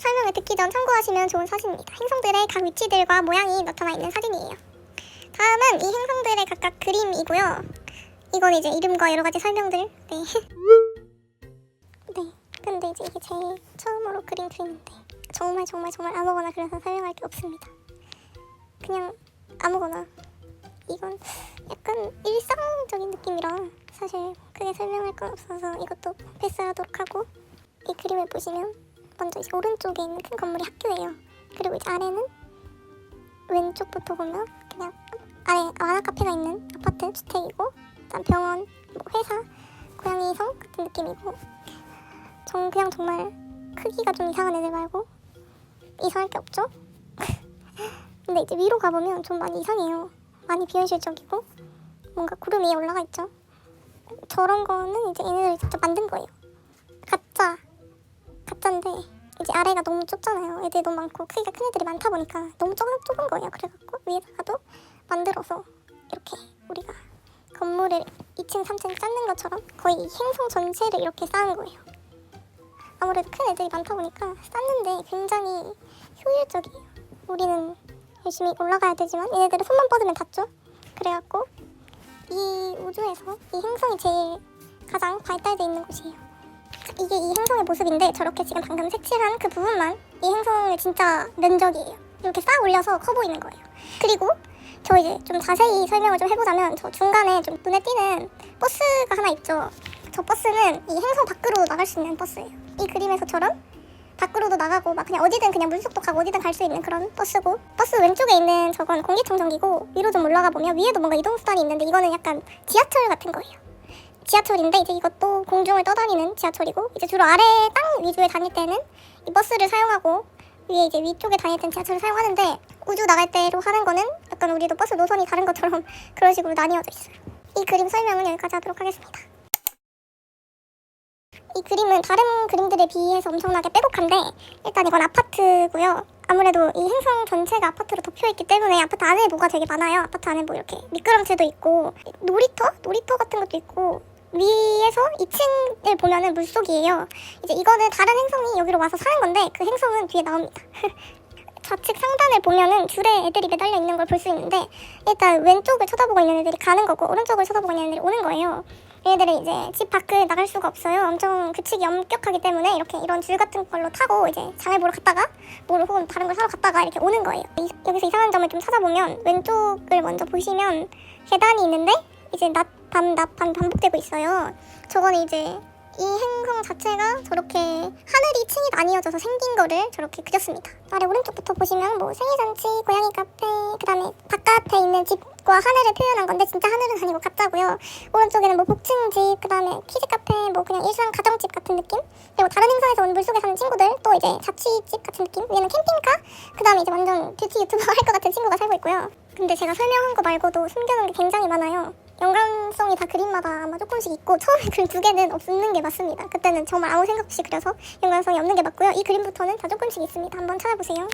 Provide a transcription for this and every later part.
설명을 듣기 전 참고하시면 좋은 사진입니다. 행성들의 각 위치들과 모양이 나타나 있는 사진이에요. 다음은 이 행성들의 각각 그림이고요. 이건 이제 이름과 여러 가지 설명들. 네. 네. 근데 이제 이게 제일 처음으로 그린 그림인데 정말 아무거나 그려서 설명할 게 없습니다. 그냥 아무거나. 이건 약간 일상적인 느낌이라 사실 크게 설명할 건 없어서 이것도 패스하도록 하고, 이 그림을 보시면 먼저 이제 오른쪽에 있는 큰 건물이 학교예요. 그리고 이제 아래는 왼쪽부터 보면 그냥 아래 만화 카페가 있는 아파트 주택이고, 일단 병원, 뭐 회사, 고양이 성 같은 느낌이고, 그냥 정말 크기가 좀 이상한 애들 말고 이상할 게 없죠? 근데 이제 위로 가보면 좀 많이 이상해요. 많이 비현실적이고 뭔가 구름 위에 올라가 있죠. 저런 거는 이제 얘네들이 직접 만든 거예요. 가짜인데 이제 아래가 너무 좁잖아요. 애들이 너무 많고 크기가 큰 애들이 많다 보니까 너무 좁은 거예요. 그래갖고 위에다가도 만들어서 이렇게 우리가 건물을 2층, 3층 쌓는 것처럼 거의 행성 전체를 이렇게 쌓은 거예요. 아무래도 큰 애들이 많다 보니까 쌓는데 굉장히 효율적이에요. 우리는 열심히 올라가야 되지만 얘네들은 손만 뻗으면 닿죠. 그래갖고 이 우주에서 이 행성이 제일 가장 발달되어 있는 곳이에요. 이게 이 행성의 모습인데 저렇게 지금 방금 색칠한 그 부분만 이 행성의 진짜 면적이에요. 이렇게 쌓아 올려서 커 보이는 거예요. 그리고 저 이제 좀 자세히 설명을 좀 해보자면, 저 중간에 좀 눈에 띄는 버스가 하나 있죠. 저 버스는 이 행성 밖으로 나갈 수 있는 버스예요. 이 그림에서처럼 밖으로도 나가고 막 그냥 어디든 그냥 물속도 가고 어디든 갈 수 있는 그런 버스고, 버스 왼쪽에 있는 저건 공기청정기고, 위로 좀 올라가 보면 위에도 뭔가 이동수단이 있는데 이거는 약간 지하철 같은 거예요. 지하철인데 이제 이것도 공중을 떠다니는 지하철이고, 이제 주로 아래 땅 위주에 다닐 때는 이 버스를 사용하고 위에 이제 위쪽에 다닐 때는 지하철을 사용하는데, 우주 나갈 때로 하는 거는 약간 우리도 버스 노선이 다른 것처럼 그런 식으로 나뉘어져 있어요. 이 그림 설명은 여기까지 하도록 하겠습니다. 이 그림은 다른 그림들에 비해서 엄청나게 빼곡한데, 일단 이건 아파트고요. 아무래도 이 행성 전체가 아파트로 덮여있기 때문에 아파트 안에 뭐가 되게 많아요. 아파트 안에 뭐 이렇게 미끄럼틀도 있고 놀이터 같은 것도 있고, 위에서 2층을 보면은 물속이에요. 이제 이거는 다른 행성이 여기로 와서 사는 건데 그 행성은 뒤에 나옵니다. 좌측 상단을 보면은 줄에 애들이 매달려 있는 걸 볼 수 있는데, 일단 왼쪽을 쳐다보고 있는 애들이 가는 거고 오른쪽을 쳐다보고 있는 애들이 오는 거예요. 얘네들이 이제 집 밖을 나갈 수가 없어요. 엄청 규칙이 엄격하기 때문에 이렇게 이런 줄 같은 걸로 타고 이제 장을 보러 갔다가 뭐를 혹은 다른 걸 사러 갔다가 이렇게 오는 거예요. 여기서 이상한 점을 좀 찾아보면, 왼쪽을 먼저 보시면 계단이 있는데 이제 낮 밤 반복되고 있어요. 저거는 이제 이 행성 자체가 저렇게 하늘이 층이 나뉘어져서 생긴 거를 저렇게 그렸습니다. 아래 오른쪽부터 보시면 뭐 생일잔치, 고양이 카페, 그 다음에 바깥에 있는 집과 하늘을 표현한 건데 진짜 하늘은 아니고 가짜고요. 오른쪽에는 뭐 복층집, 그 다음에 키즈카페, 뭐 그냥 일상 가정집 같은 느낌? 그리고 다른 행성에서 온 물속에 사는 친구들, 또 이제 자취집 같은 느낌? 위에는 캠핑카? 그 다음에 이제 완전 뷰티 유튜버 할 것 같은 친구가 살고 있고요. 근데 제가 설명한 거 말고도 숨겨놓은 게 굉장히 많아요. 연관성이 다 그림마다 아마 조금씩 있고, 처음에 그림 2개는 없는 게 맞습니다. 그때는 정말 아무 생각 없이 그려서 연관성이 없는 게 맞고요. 이 그림부터는 다 조금씩 있습니다. 한번 찾아보세요.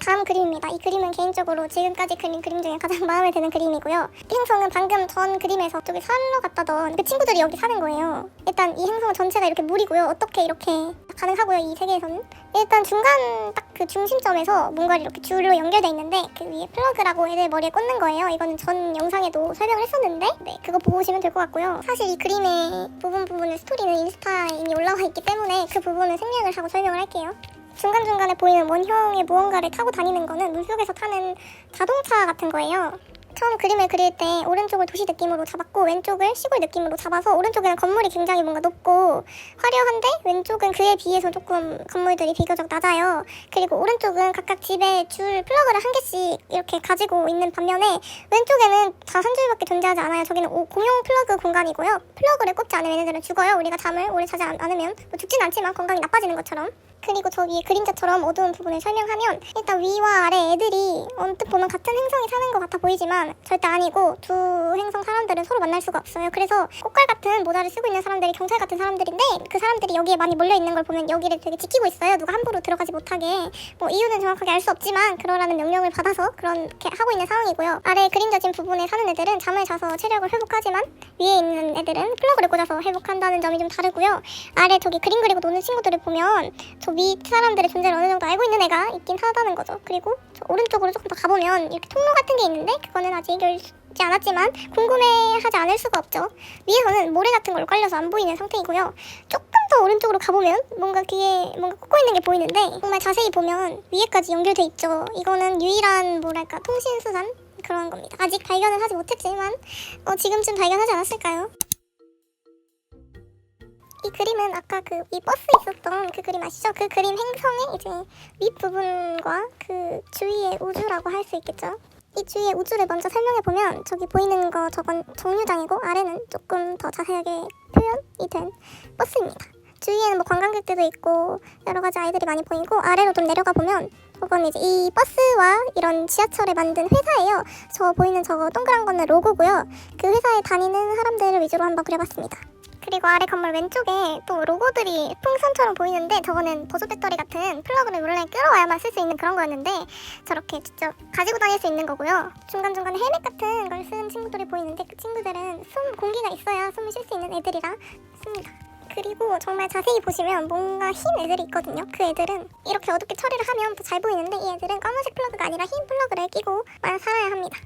다음 그림입니다. 이 그림은 개인적으로 지금까지 그린 그림 중에 가장 마음에 드는 그림이고요. 이 행성은 방금 전 그림에서 저기 살러 갔다던 그 친구들이 여기 사는 거예요. 일단 이 행성 전체가 이렇게 물이고요. 어떻게 이렇게 가능하고요, 이 세계에서는. 일단 중간 딱 그 중심점에서 뭔가 이렇게 줄로 연결돼 있는데 그 위에 플러그라고 애들 머리에 꽂는 거예요. 이거는 전 영상에도 설명을 했었는데, 네, 그거 보고 오시면 될 것 같고요. 사실 이 그림의 부분의 스토리는 인스타에 이미 올라와 있기 때문에 그 부분은 생략을 하고 설명을 할게요. 중간중간에 보이는 원형의 무언가를 타고 다니는 거는 물속에서 타는 자동차 같은 거예요. 처음 그림을 그릴 때 오른쪽을 도시 느낌으로 잡았고 왼쪽을 시골 느낌으로 잡아서, 오른쪽에는 건물이 굉장히 뭔가 높고 화려한데 왼쪽은 그에 비해서 조금 건물들이 비교적 낮아요. 그리고 오른쪽은 각각 집에 줄 플러그를 한 개씩 이렇게 가지고 있는 반면에 왼쪽에는 다 한 줄밖에 존재하지 않아요. 저기는 공용 플러그 공간이고요. 플러그를 꽂지 않으면 얘네들은 죽어요. 우리가 잠을 오래 자지 않으면 뭐 죽진 않지만 건강이 나빠지는 것처럼. 그리고 저기 그림자처럼 어두운 부분을 설명하면 일단 위와 아래 애들이 언뜻 보면 같은 행성에 사는 것 같아 보이지만 절대 아니고 두 행성 사람들은 서로 만날 수가 없어요. 그래서 꽃갈 같은 모자를 쓰고 있는 사람들이 경찰 같은 사람들인데 그 사람들이 여기에 많이 몰려있는 걸 보면 여기를 되게 지키고 있어요. 누가 함부로 들어가지 못하게. 뭐 이유는 정확하게 알 수 없지만 그러라는 명령을 받아서 그렇게 하고 있는 상황이고요. 아래 그림자진 부분에 사는 애들은 잠을 자서 체력을 회복하지만 위에 있는 애들은 플러그를 꽂아서 회복한다는 점이 좀 다르고요. 아래 저기 그림 그리고 노는 친구들을 보면 저 밑 사람들의 존재를 어느 정도 알고 있는 애가 있긴 하다는 거죠. 그리고 저 오른쪽으로 조금 더 가보면 이렇게 통로 같은 게 있는데 그거는 아직 열지 않았지만 궁금해하지 않을 수가 없죠. 위에서는 모래 같은 걸로 깔려서 안 보이는 상태이고요. 조금 더 오른쪽으로 가보면 뭔가 뒤에 뭔가 꽂고 있는 게 보이는데 정말 자세히 보면 위에까지 연결돼 있죠. 이거는 유일한 뭐랄까 통신수단 그런 겁니다. 아직 발견을 하지 못했지만 지금쯤 발견하지 않았을까요? 이 그림은 아까 이 버스 있었던 그 그림 아시죠? 그 그림 행성의 이제 윗부분과 그 주위의 우주라고 할 수 있겠죠? 이 주위의 우주를 먼저 설명해보면 저기 보이는 거 저건 정류장이고 아래는 조금 더 자세하게 표현이 된 버스입니다. 주위에는 뭐 관광객들도 있고 여러 가지 아이들이 많이 보이고 아래로 좀 내려가 보면 저건 이제 이 버스와 이런 지하철을 만든 회사예요. 저 보이는 저거 동그란 거는 로고고요. 그 회사에 다니는 사람들을 위주로 한번 그려봤습니다. 그리고 아래 건물 왼쪽에 또 로고들이 풍선처럼 보이는데 저거는 보조 배터리 같은 플러그를 물론 끌어와야만 쓸 수 있는 그런 거였는데 저렇게 직접 가지고 다닐 수 있는 거고요. 중간중간에 헬멧 같은 걸 쓴 친구들이 보이는데 그 친구들은 공기가 있어야 숨을 쉴 수 있는 애들이라 씁니다. 그리고 정말 자세히 보시면 뭔가 흰 애들이 있거든요. 그 애들은 이렇게 어둡게 처리를 하면 더 잘 보이는데 이 애들은 검은색 플러그가 아니라 흰 플러그를 끼고만 살아야 합니다.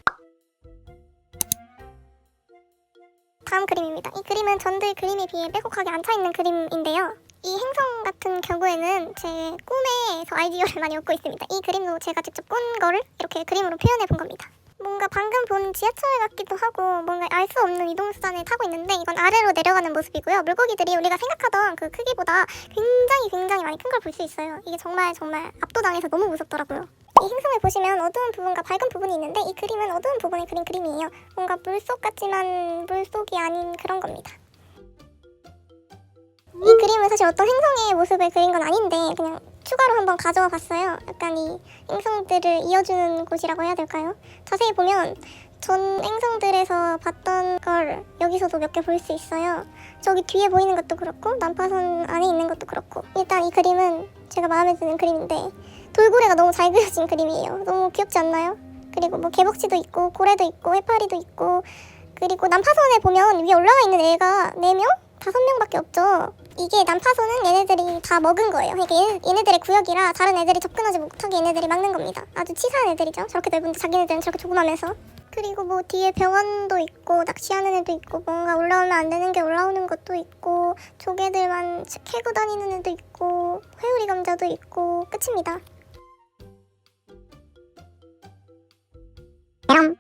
다음 그림입니다. 이 그림은 전들 그림에 비해 빼곡하게 안 차있는 그림인데요. 이 행성 같은 경우에는 제 꿈에서 아이디어를 많이 얻고 있습니다. 이 그림도 제가 직접 꾼 거를 이렇게 그림으로 표현해 본 겁니다. 뭔가 방금 본 지하철 같기도 하고 뭔가 알 수 없는 이동수단을 타고 있는데 이건 아래로 내려가는 모습이고요. 물고기들이 우리가 생각하던 그 크기보다 굉장히 많이 큰 걸 볼 수 있어요. 이게 정말 압도당해서 너무 무섭더라고요. 이 행성을 보시면 어두운 부분과 밝은 부분이 있는데 이 그림은 어두운 부분에 그린 그림이에요. 뭔가 물속 같지만 물속이 아닌 그런 겁니다. 이 그림은 사실 어떤 행성의 모습을 그린 건 아닌데 그냥 추가로 한번 가져와 봤어요. 약간 이 행성들을 이어주는 곳이라고 해야 될까요? 자세히 보면 전 행성들에서 봤던 걸 여기서도 몇 개 볼 수 있어요. 저기 뒤에 보이는 것도 그렇고 난파선 안에 있는 것도 그렇고 일단 이 그림은 제가 마음에 드는 그림인데 돌고래가 너무 잘 그려진 그림이에요. 너무 귀엽지 않나요? 그리고 뭐 개복치도 있고 고래도 있고 해파리도 있고 그리고 난파선에 보면 위에 올라가 있는 애가 4명? 5명밖에 없죠. 이게 난파선은 얘네들이 다 먹은 거예요. 그러니까 얘네들의 구역이라 다른 애들이 접근하지 못하게 얘네들이 막는 겁니다. 아주 치사한 애들이죠. 저렇게 넓은데 자기네들은 저렇게 조그마면서. 그리고 뭐 뒤에 병원도 있고 낚시하는 애도 있고 뭔가 올라오면 안 되는 게 올라오는 것도 있고 조개들만 캐고 다니는 애도 있고 회오리 감자도 있고 끝입니다. 그럼